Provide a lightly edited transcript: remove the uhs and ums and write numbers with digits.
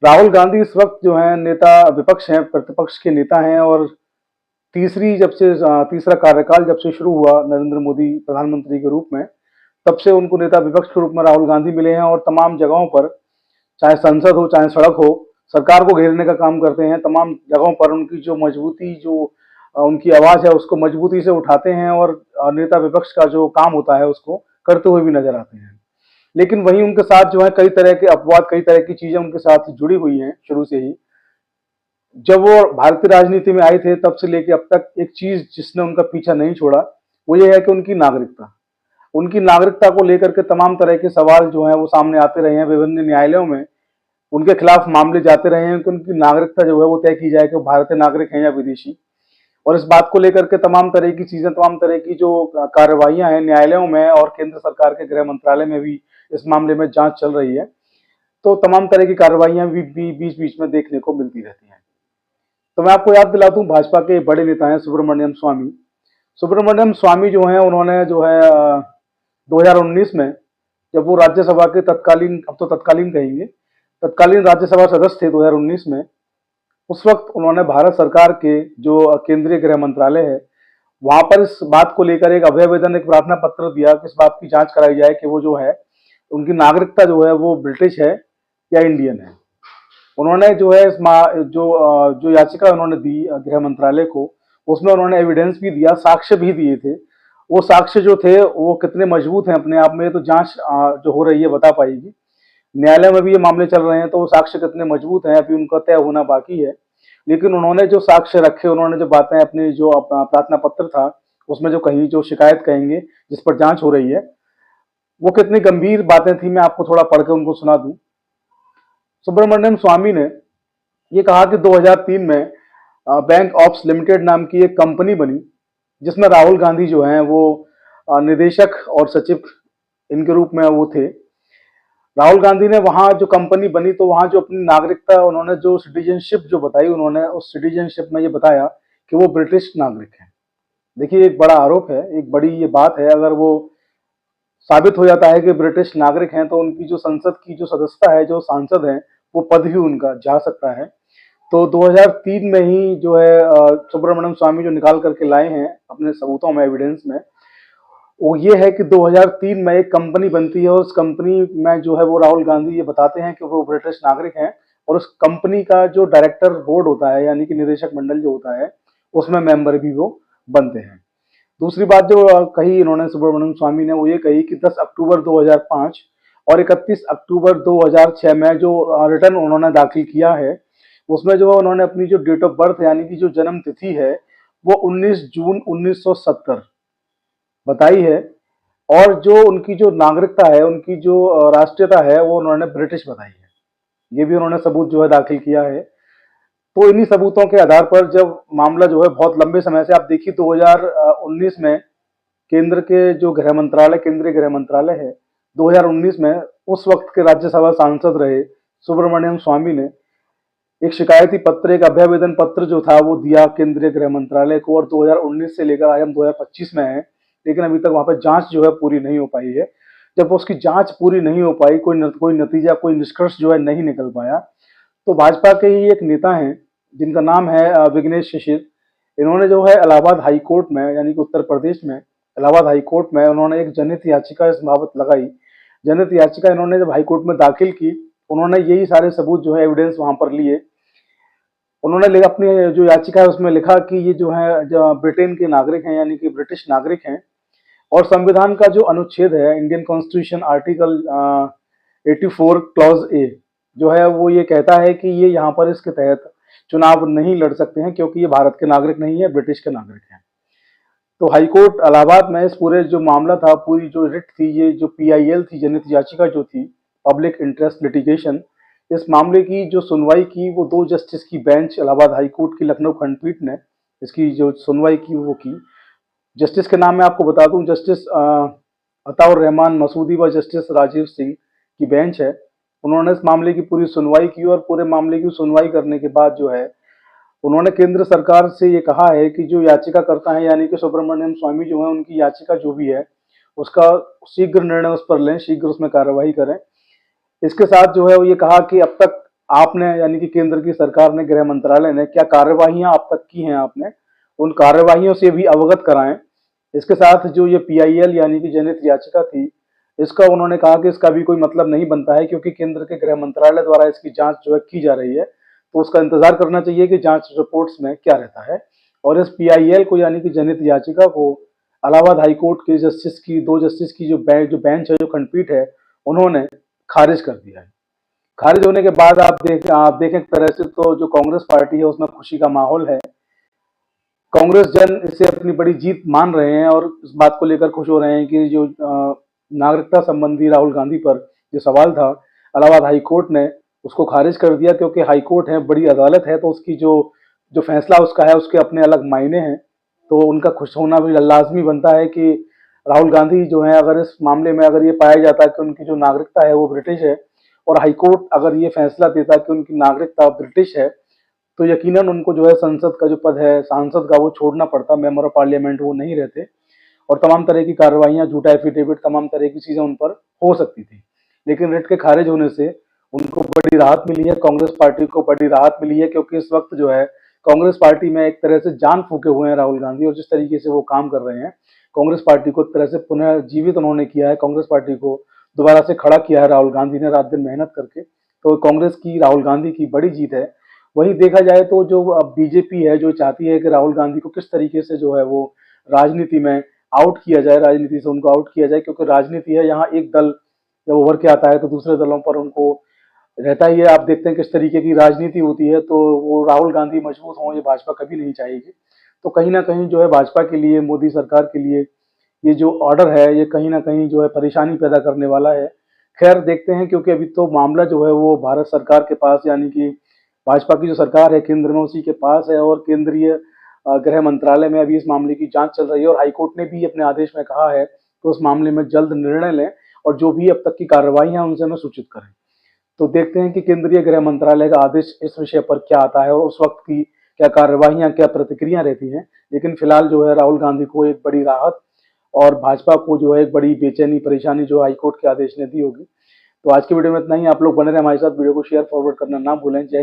राहुल गांधी इस वक्त जो है नेता विपक्ष हैं, प्रतिपक्ष के नेता हैं। और तीसरा कार्यकाल जब से शुरू हुआ नरेंद्र मोदी प्रधानमंत्री के रूप में, तब से उनको नेता विपक्ष के रूप में राहुल गांधी मिले हैं। और तमाम जगहों पर, चाहे संसद हो चाहे सड़क हो, सरकार को घेरने का काम करते हैं। तमाम जगहों पर उनकी जो मजबूती, जो उनकी आवाज है उसको मजबूती से उठाते हैं और नेता विपक्ष का जो काम होता है उसको करते हुए भी नजर आते हैं। लेकिन वहीं उनके साथ जो है कई तरह के अपवाद, कई तरह की चीजें उनके साथ जुड़ी हुई हैं शुरू से ही। जब वो भारतीय राजनीति में आए थे तब से लेकर अब तक एक चीज जिसने उनका पीछा नहीं छोड़ा, वो ये है कि उनकी नागरिकता। उनकी नागरिकता को लेकर के तमाम तरह के सवाल जो है वो सामने आते रहे हैं। विभिन्न न्यायालयों में उनके खिलाफ मामले जाते रहे हैं कि उनकी नागरिकता जो है वो तय की जाए कि वो भारतीय नागरिक हैं या विदेशी। और इस बात को लेकर के तमाम तरह की चीजें, तमाम तरह की जो कार्रवाइयां हैं न्यायालयों में और केंद्र सरकार के गृह मंत्रालय में भी इस मामले में जांच चल रही है। तो तमाम तरह की कार्रवाइयां भी बीच बीच में देखने को मिलती रहती हैं। तो मैं आपको याद दिला दूं, भाजपा के बड़े नेता हैं सुब्रमण्यम स्वामी। सुब्रमण्यम स्वामी जो है, उन्होंने जो है 2019 में, जब वो राज्यसभा के तत्कालीन, अब तो तत्कालीन कहेंगे, तत्कालीन राज्यसभा सदस्य थे 2019 में, उस वक्त उन्होंने भारत सरकार के जो केंद्रीय गृह मंत्रालय है वहां पर इस बात को लेकर एक अभ्यावेदन, एक प्रार्थना पत्र दिया कि इस बात की जांच कराई जाए कि वो जो है उनकी नागरिकता जो है वो ब्रिटिश है या इंडियन है। उन्होंने जो है जो याचिका उन्होंने दी गृह मंत्रालय को, उसमें उन्होंने एविडेंस भी दिया, साक्ष्य भी दिए थे। वो साक्ष्य जो थे वो कितने मजबूत हैं अपने आप में, तो जांच जो हो रही है बता पाएगी। न्यायालय में भी ये मामले चल रहे हैं, तो वो साक्ष्य कितने मजबूत हैं अभी उनका तय होना बाकी है। लेकिन उन्होंने जो साक्ष्य रखे, उन्होंने जो बातें अपने जो प्रार्थना पत्र था उसमें जो कही, जो शिकायत कहेंगे जिस पर जांच हो रही है, वो कितनी गंभीर बातें थी, मैं आपको थोड़ा पढ़ के उनको सुना दूं। सुब्रमण्यम स्वामी ने ये कहा कि 2003 में बैंक ऑप्स लिमिटेड नाम की एक कंपनी बनी, जिसमें राहुल गांधी जो हैं वो निदेशक और सचिव इनके रूप में वो थे। राहुल गांधी ने वहां जो कंपनी बनी, तो वहां जो अपनी नागरिकता, उन्होंने जो सिटीजनशिप जो बताई, उन्होंने उस सिटीजनशिप में ये बताया कि वो ब्रिटिश नागरिक हैं। देखिए, एक बड़ा आरोप है, एक बड़ी ये बात है। अगर वो साबित हो जाता है कि ब्रिटिश नागरिक हैं, तो उनकी जो संसद की जो सदस्यता है, जो सांसद हैं, वो पद भी उनका जा सकता है। तो 2003 में ही जो है सुब्रमण्यम स्वामी जो निकाल करके लाए हैं अपने सबूतों में, एविडेंस में, वो ये है कि 2003 में एक कंपनी बनती है और उस कंपनी में जो है वो राहुल गांधी ये बताते हैं कि वो ब्रिटिश नागरिक हैं। और उस कंपनी का जो डायरेक्टर बोर्ड होता है, यानी कि निदेशक मंडल जो होता है, उसमें मेंबर भी वो बनते हैं। दूसरी बात जो कही इन्होंने सुब्रमण्यम स्वामी ने, वो ये कही कि 10 अक्टूबर 2005 और 31 अक्टूबर 2006 में जो रिटर्न उन्होंने दाखिल किया है, उसमें जो उन्होंने अपनी जो डेट ऑफ बर्थ, यानी कि जो जन्म तिथि है, वो 19 जून 1970 बताई है। और जो उनकी जो नागरिकता है, उनकी जो राष्ट्रीयता है, वो उन्होंने ब्रिटिश बताई है। ये भी उन्होंने सबूत जो है दाखिल किया है। तो इन्हीं सबूतों के आधार पर जब मामला जो है बहुत लंबे समय से, आप देखिए 2019 में केंद्र के जो गृह मंत्रालय, केंद्रीय गृह मंत्रालय है, 2019 में उस वक्त के राज्यसभा सांसद रहे सुब्रमण्यम स्वामी ने एक शिकायती पत्र, एक अभ्यावेदन पत्र जो था वो दिया केंद्रीय गृह मंत्रालय को। और 2019 से लेकर आज हम 2025 में हैं, लेकिन अभी तक वहां पर जांच जो है पूरी नहीं हो पाई है। जब उसकी जांच पूरी नहीं हो पाई, कोई नतीजा, कोई निष्कर्ष जो है नहीं निकल पाया, तो भाजपा के ही एक नेता हैं जिनका नाम है विघ्नेश शिशिर। इन्होंने जो है इलाहाबाद हाई कोर्ट में, यानी कि उत्तर प्रदेश में इलाहाबाद हाई कोर्ट में, उन्होंने एक जनहित याचिका इस बाबत लगाई। जनहित याचिका इन्होंने जब हाई कोर्ट में दाखिल की, उन्होंने यही सारे सबूत जो है, एविडेंस वहां पर लिए। उन्होंने अपनी जो याचिका है उसमें लिखा कि ये जो है जो ब्रिटेन के नागरिक हैं, यानी कि ब्रिटिश नागरिक हैं। और संविधान का जो अनुच्छेद है, Indian constitution article 84 clause A जो है, वो ये कहता है कि ये यहाँ पर इसके तहत चुनाव नहीं लड़ सकते हैं, क्योंकि ये भारत के नागरिक नहीं है, ब्रिटिश के नागरिक हैं। तो हाईकोर्ट इलाहाबाद में इस पूरे जो मामला था, पूरी जो रिट थी, ये जो PIL थी, जनहित याचिका जो थी, पब्लिक इंटरेस्ट लिटिगेशन, इस मामले की जो सुनवाई की, वो 2 जस्टिस की बेंच इलाहाबाद हाईकोर्ट की लखनऊ खंडपीठ ने इसकी जो सुनवाई की वो की। जस्टिस के नाम मैं आपको बता दूं, जस्टिस अताउर रहमान मसूदी व जस्टिस राजीव सिंह की बेंच है। उन्होंने इस मामले की पूरी सुनवाई की और पूरे मामले की सुनवाई करने के बाद जो है, उन्होंने केंद्र सरकार से ये कहा है कि जो याचिका करता है, यानी कि सुब्रमण्यम स्वामी जो है, उनकी याचिका जो भी है उसका शीघ्र निर्णय उस पर लें, शीघ्र उसमें कार्रवाई करें। इसके साथ जो है वो ये कहा कि अब तक आपने यानी कि केंद्र की सरकार ने, गृह मंत्रालय ने क्या कार्यवाहियां अब तक की हैं आपने, उन कार्यवाहियों से भी अवगत कराएं। इसके साथ जो ये पीआईएल यानी कि जनहित याचिका थी, इसका उन्होंने कहा कि इसका भी कोई मतलब नहीं बनता है, क्योंकि केंद्र के गृह मंत्रालय द्वारा इसकी जांच जो है की जा रही है, तो उसका इंतजार करना चाहिए कि जांच रिपोर्ट्स में क्या रहता है। और इस पीआईएल को यानी कि जनहित याचिका को इलाहाबाद हाईकोर्ट के जस्टिस की, 2 जस्टिस की जो बेंच है, जो खंडपीठ है, उन्होंने खारिज कर दिया है। खारिज होने के बाद आप देखें एक तरह से तो जो कांग्रेस पार्टी है उसमें खुशी का माहौल है। कांग्रेस जन इसे अपनी बड़ी जीत मान रहे हैं और इस बात को लेकर खुश हो रहे हैं कि जो नागरिकता संबंधी राहुल गांधी पर जो सवाल था, इलाहाबाद हाई कोर्ट ने उसको खारिज कर दिया, क्योंकि हाई कोर्ट है, बड़ी अदालत है, तो उसकी जो जो फैसला उसका है उसके अपने अलग मायने हैं। तो उनका खुश होना भी लाजमी बनता है कि राहुल गांधी जो है, अगर इस मामले में अगर ये पाया जाता है कि उनकी जो नागरिकता है वो ब्रिटिश है, और हाई कोर्ट अगर ये फैसला देता कि उनकी नागरिकता ब्रिटिश है, तो यकीनन उनको जो है संसद का जो पद है, सांसद का, वो छोड़ना पड़ता, मेंबर ऑफ पार्लियामेंट वो नहीं रहते, और तमाम तरह की कार्रवाइयां, झूठा एफिडेविट, तमाम तरह की चीजें उन पर हो सकती थी। लेकिन रिट के खारिज होने से उनको बड़ी राहत मिली है, कांग्रेस पार्टी को बड़ी राहत मिली है, क्योंकि इस वक्त जो है कांग्रेस पार्टी में एक तरह से जान फूके हुए हैं राहुल गांधी, और जिस तरीके से वो काम कर रहे हैं, कांग्रेस पार्टी को एक तरह से पुनर्जीवित उन्होंने किया है, कांग्रेस पार्टी को दोबारा से खड़ा किया है राहुल गांधी ने रात दिन मेहनत करके। तो कांग्रेस की, राहुल गांधी की बड़ी जीत है। वहीं देखा जाए तो जो बीजेपी है, जो चाहती है कि राहुल गांधी को किस तरीके से जो है वो राजनीति में आउट किया जाए, राजनीति से उनको आउट किया जाए, क्योंकि राजनीति है, यहाँ एक दल जब उभर के आता है तो दूसरे दलों पर उनको रहता ही है। आप देखते हैं किस तरीके की राजनीति होती है, तो वो राहुल गांधी मजबूत हों ये भाजपा कभी नहीं चाहेगी। तो कहीं ना कहीं जो है भाजपा के लिए, मोदी सरकार के लिए ये जो ऑर्डर है, ये कहीं ना कहीं जो है परेशानी पैदा करने वाला है। खैर देखते हैं, क्योंकि अभी तो मामला जो है वो भारत सरकार के पास, यानी कि भाजपा की जो सरकार है केंद्र में, उसी के पास है, और केंद्रीय गृह मंत्रालय में अभी इस मामले की जांच चल रही है, और हाईकोर्ट ने भी अपने आदेश में कहा है कि उस मामले में जल्द निर्णय लें, और जो भी अब तक की कार्रवाई है उनसे हमें सूचित करें। तो देखते हैं कि केंद्रीय गृह मंत्रालय का आदेश इस विषय पर क्या आता है, और उस वक्त की क्या कार्रवाइयां, क्या प्रतिक्रिया रहती हैं। लेकिन फिलहाल जो है राहुल गांधी को एक बड़ी राहत, और भाजपा को जो है एक बड़ी बेचैनी, परेशानी जो हाईकोर्ट के आदेश ने दी होगी। तो आज की वीडियो में इतना ही। आप लोग बने रहे हमारे साथ, वीडियो को शेयर फॉरवर्ड करना ना भूलें। जय